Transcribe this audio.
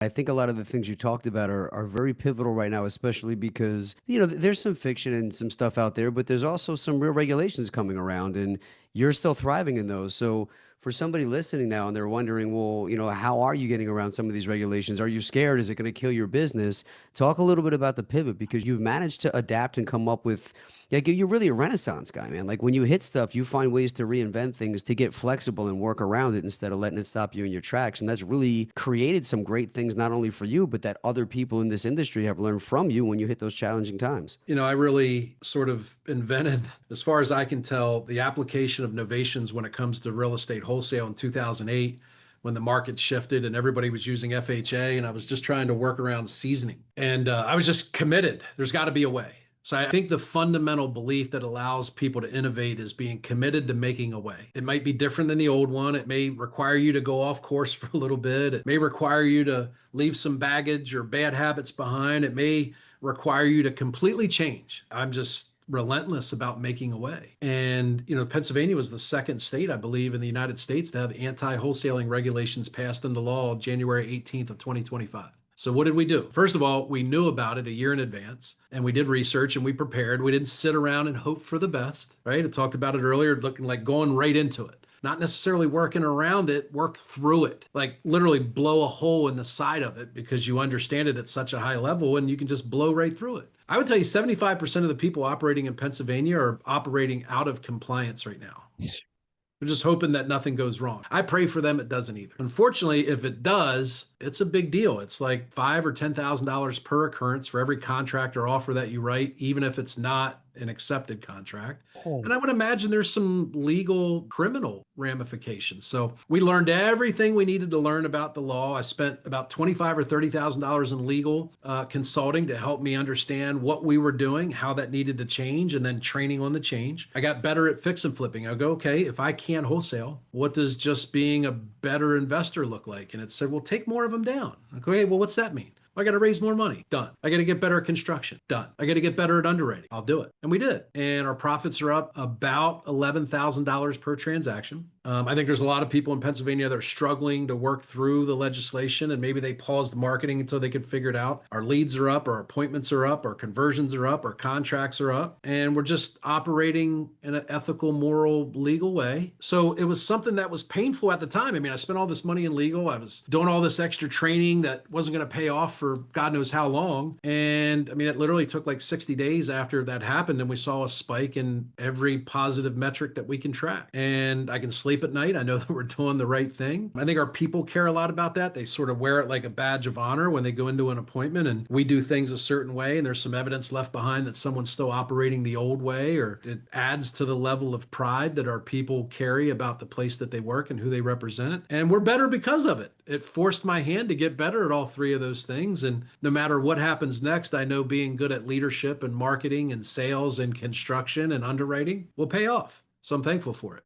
I think a lot of the things you talked about are very pivotal right now, especially because, there's some fiction and some stuff out there, but there's also some real regulations coming around and you're still thriving in those. So for somebody listening now and they're wondering, well, how are you getting around some of these regulations? Are you scared? Is it going to kill your business? Talk a little bit about the pivot because you've managed to adapt and come up with, like, you're really a renaissance guy, man. Like when you hit stuff, you find ways to reinvent things, to get flexible and work around it instead of letting it stop you in your tracks. And that's really created some great things, not only for you, but that other people in this industry have learned from you when you hit those challenging times. I really sort of invented, as far as I can tell, the application of novations when it comes to real estate wholesale in 2008 when the market shifted and everybody was using FHA and I was just trying to work around seasoning. And I was just committed. There's got to be a way. So I think the fundamental belief that allows people to innovate is being committed to making a way. It might be different than the old one. It may require you to go off course for a little bit. It may require you to leave some baggage or bad habits behind. It may require you to completely change. I'm just relentless about making a way. And, Pennsylvania was the second state, I believe, in the United States to have anti-wholesaling regulations passed into law January 18th of 2025. So what did we do? First of all, we knew about it a year in advance and we did research and we prepared. We didn't sit around and hope for the best, right? I talked about it earlier, looking like going right into it. Not necessarily working around it, work through it. Like literally blow a hole in the side of it because you understand it at such a high level and you can just blow right through it. I would tell you 75% of the people operating in Pennsylvania are operating out of compliance right now. We're just hoping that nothing goes wrong. I pray for them it doesn't either. Unfortunately, if it does, it's a big deal. It's like $5,000 or $10,000 per occurrence for every contract or offer that you write, even if it's not an accepted contract. And I would imagine there's some legal criminal ramifications. So we learned everything we needed to learn about the law. I spent about $25,000 or $30,000 in legal consulting to help me understand what we were doing, how that needed to change, and then training on the change. I got better at fix and flipping. I go, okay, if I can't wholesale, what does just being a better investor look like? And it said, well, take more of them down. Okay, well, what's that mean? I got to raise more money. Done. I got to get better at construction. Done. I got to get better at underwriting. I'll do it. And we did. And our profits are up about $11,000 per transaction. I think there's a lot of people in Pennsylvania that are struggling to work through the legislation and maybe they paused marketing until they could figure it out. Our leads are up, our appointments are up, our conversions are up, our contracts are up, and we're just operating in an ethical, moral, legal way. So it was something that was painful at the time. I mean, I spent all this money in legal. I was doing all this extra training that wasn't going to pay off for God knows how long. And I mean, it literally took like 60 days after that happened and we saw a spike in every positive metric that we can track. And I can sleep at night. I know that we're doing the right thing. I think our people care a lot about that. They sort of wear it like a badge of honor when they go into an appointment and we do things a certain way and there's some evidence left behind that someone's still operating the old way, or it adds to the level of pride that our people carry about the place that they work and who they represent. And we're better because of it. It forced my hand to get better at all three of those things. And no matter what happens next, I know being good at leadership and marketing and sales and construction and underwriting will pay off. So I'm thankful for it.